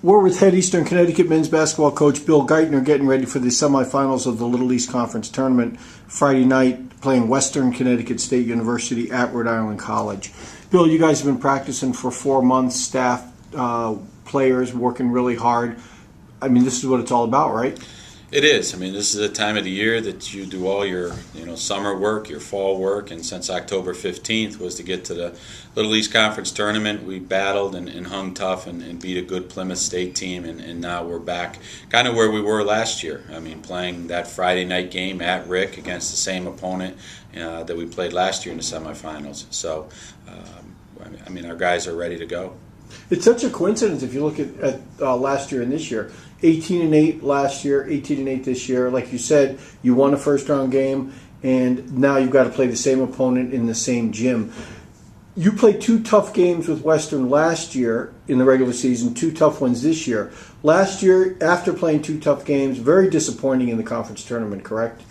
We're with head Eastern Connecticut men's basketball coach Bill Geithner getting ready for the semifinals of the Little East Conference Tournament Friday night, playing Western Connecticut State University at Rhode Island College. Bill, you guys have been practicing for 4 months, staff, players, working really hard. I mean, this is what it's all about, right? It is. I mean, this is the time of the year that you do all your, summer work, your fall work, and since October 15th was to get to the Little East Conference Tournament, we battled and hung tough and beat a good Plymouth State team, and now we're back kind of where we were last year. I mean, playing that Friday night game at Rick against the same opponent that we played last year in the semifinals. So, I mean, our guys are ready to go. It's such a coincidence if you look at last year and this year. 18-8 last year, 18-8 this year. Like you said, you won a first-round game, and now you've got to play the same opponent in the same gym. You played 2 tough games with Western last year in the regular season, 2 tough ones this year. Last year, after playing 2 tough games, very disappointing in the conference tournament, correct?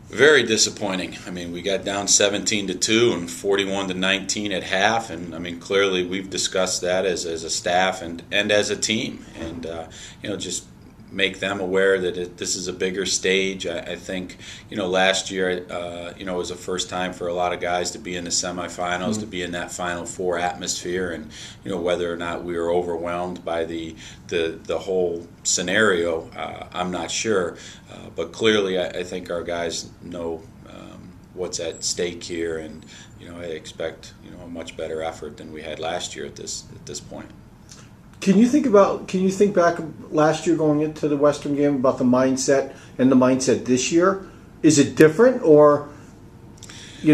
Very disappointing. I mean, we got down 17-2 and 41-19 at half, and I mean, clearly we've discussed that as a staff and as a team, and just make them aware that this is a bigger stage. I think last year it was the first time for a lot of guys to be in the semifinals, to be in that Final Four atmosphere, and whether or not we were overwhelmed by the whole scenario, I'm not sure. But clearly, I think our guys know what's at stake here, and I expect a much better effort than we had last year at this point. Can you think back last year going into the Western game about the mindset and the mindset this year? Is it different, or I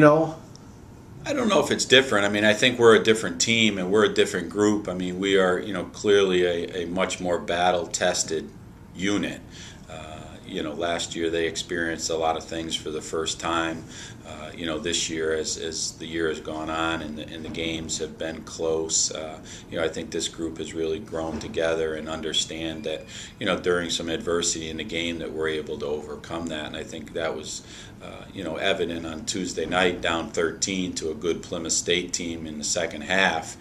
don't know if it's different. I mean, I think we're a different team and we're a different group. I mean, we are clearly a much more battle-tested unit. Last year they experienced a lot of things for the first time. This year, as the year has gone on and the games have been close, I think this group has really grown together and understand that, during some adversity in the game that we're able to overcome that. And I think that was, evident on Tuesday night, down 13 to a good Plymouth State team in the second half.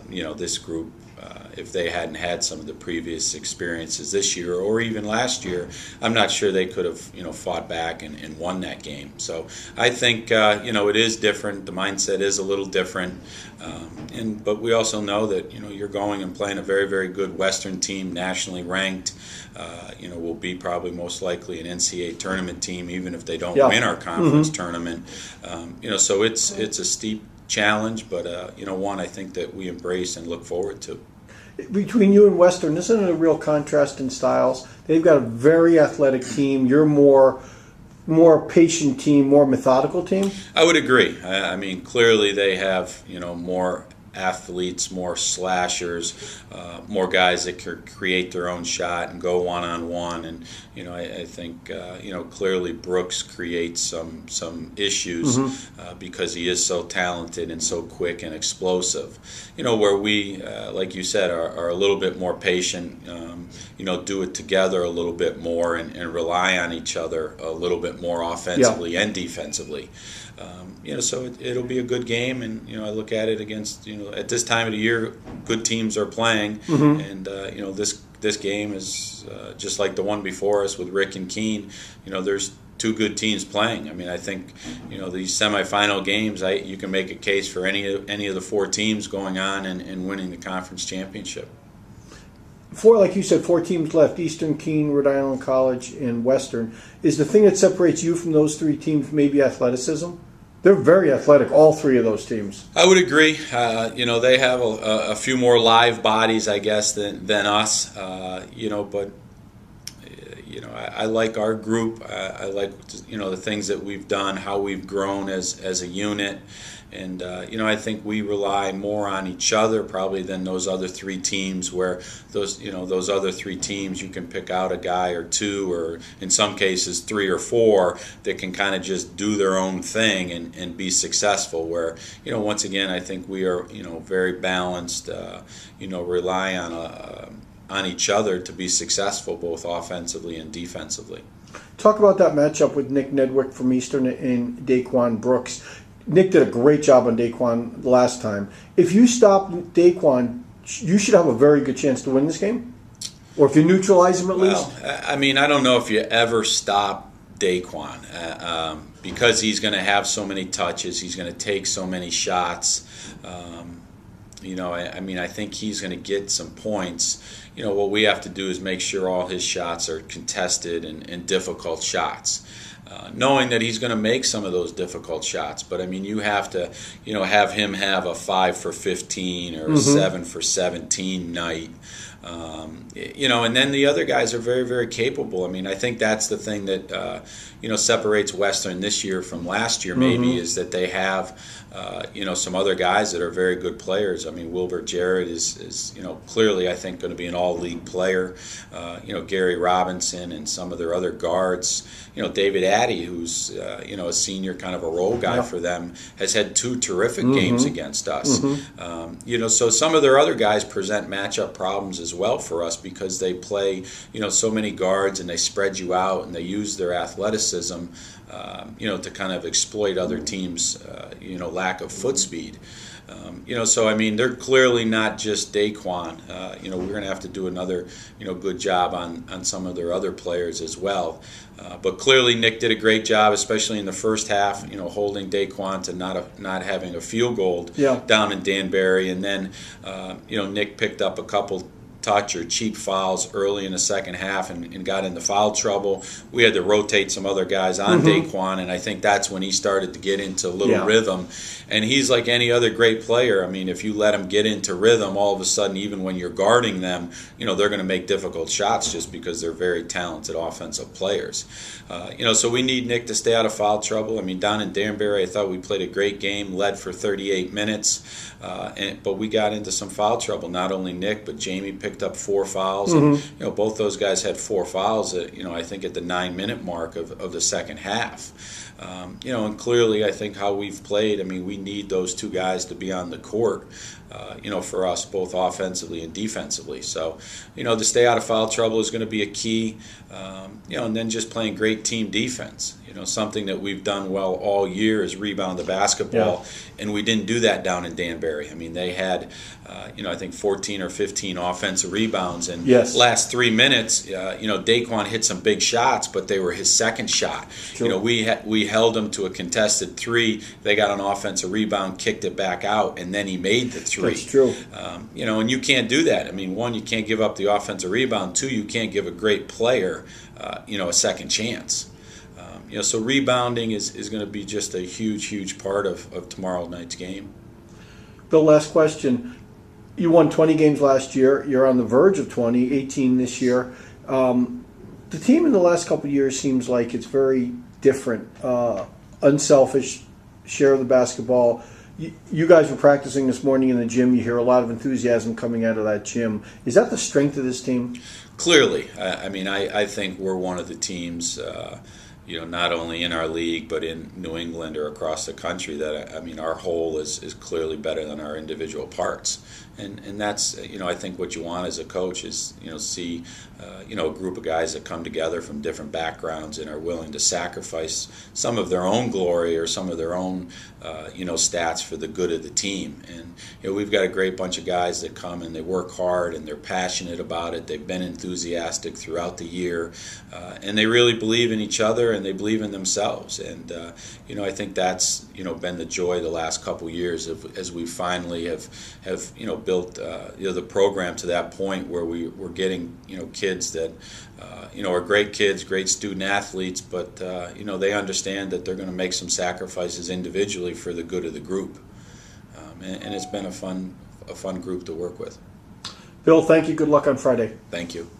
This group, if they hadn't had some of the previous experiences this year or even last year, I'm not sure they could have, fought back and won that game. So I think, it is different. The mindset is a little different. But we also know that, you're going and playing a very, very good Western team, nationally ranked. Will be probably most likely an NCAA tournament team, even if they don't win our conference tournament. So it's a steep challenge, but one I think that we embrace and look forward to. Between you and Western, isn't it a real contrast in styles? They've got a very athletic team. You're more patient team, more methodical team. I would agree. I mean, clearly they have more athletes, more slashers, more guys that can create their own shot and go one-on-one. And I think clearly Brooks creates some issues because he is so talented and so quick and explosive. Where we, like you said, are a little bit more patient. Do it together a little bit more and rely on each other a little bit more offensively and defensively. So it'll be a good game, and I look at it against at this time of the year, good teams are playing, and this game is just like the one before us with Rick and Keene. There's 2 good teams playing. I mean, I think these semifinal games, you can make a case for any of the 4 teams going on and winning the conference championship. Like you said, 4 teams left: Eastern, Keene, Rhode Island College, and Western. Is the thing that separates you from those 3 teams maybe athleticism? They're very athletic, all 3 of those teams. I would agree. They have a few more live bodies, I guess, than us. But I like our group. I like the things that we've done, how we've grown as a unit. And, I think we rely more on each other probably than those other 3 teams, where those other 3 teams, you can pick out a guy or 2, or in some cases 3 or 4 that can kind of just do their own thing and be successful, where, once again, I think we are, very balanced, rely on each other to be successful both offensively and defensively. Talk about that matchup with Nick Nedwick from Eastern and Daquan Brooks. Nick did a great job on Daquan last time. If you stop Daquan, you should have a very good chance to win this game. Or if you neutralize him at least. Well, I mean, I don't know if you ever stop Daquan because he's going to have so many touches. He's going to take so many shots. I mean, I think he's going to get some points. What we have to do is make sure all his shots are contested and difficult shots. Knowing that he's going to make some of those difficult shots, but I mean, you have to, have him have a 5 for 15 or a 7 for 17 night. And then the other guys are very, very capable. I mean, I think that's the thing that separates Western this year from last year. Maybe is that they have some other guys that are very good players. I mean, Wilbur Jarrett is clearly, I think, going to be an all-league player. Gary Robinson and some of their other guards. David Addy, who's a senior, kind of a role guy for them, has had 2 terrific games against us. So some of their other guys present matchup problems as well for us because they play so many guards and they spread you out and they use their athleticism to kind of exploit other teams' lack of foot speed. So I mean, they're clearly not just Daquan. We're going to have to do another, good job on some of their other players as well. But clearly, Nick did a great job, especially in the first half. Holding Daquan to not having a field goal down in Danbury, and then Nick picked up a couple touch or cheap fouls early in the second half and got into foul trouble. We had to rotate some other guys on Daquan, and I think that's when he started to get into a little rhythm. And he's like any other great player. I mean, if you let him get into rhythm, all of a sudden, even when you're guarding them, they're going to make difficult shots just because they're very talented offensive players. So we need Nick to stay out of foul trouble. I mean, down in Danbury, I thought we played a great game, led for 38 minutes, but we got into some foul trouble. Not only Nick, but Jamie picked up 4 fouls, and both those guys had 4 fouls. I think at the 9-minute mark of the second half. And clearly, I think how we've played. I mean, we need those 2 guys to be on the court. For us, both offensively and defensively. So, to stay out of foul trouble is going to be a key. And then just playing great team defense. Something that we've done well all year is rebound the basketball, and we didn't do that down in Danbury. I mean, they had, I think 14 or 15 offensive rebounds, and last 3 minutes, Daquan hit some big shots, but they were his second shot. True. We held him to a contested 3. They got an offensive rebound, kicked it back out, and then he made the 3. That's true. And you can't do that. I mean, 1, you can't give up the offensive rebound. 2, you can't give a great player, a second chance. So rebounding is going to be just a huge, huge part of tomorrow night's game. Bill, last question. You won 20 games last year. You're on the verge of 20, 18 this year. The team in the last couple of years seems like it's very different, unselfish, share the basketball. You guys were practicing this morning in the gym. You hear a lot of enthusiasm coming out of that gym. Is that the strength of this team? Clearly. I think we're one of the teams, not only in our league but in New England or across the country that, our whole is clearly better than our individual parts. And that's, I think what you want as a coach is, see, a group of guys that come together from different backgrounds and are willing to sacrifice some of their own glory or some of their own, stats for the good of the team. And, we've got a great bunch of guys that come and they work hard and they're passionate about it. They've been enthusiastic throughout the year, and they really believe in each other and they believe in themselves. And, I think that's, been the joy the last couple years as we finally have built the program to that point where we're getting kids that are great kids, great student athletes, but they understand that they're going to make some sacrifices individually for the good of the group, and it's been a fun group to work with. Bill, thank you. Good luck on Friday. Thank you.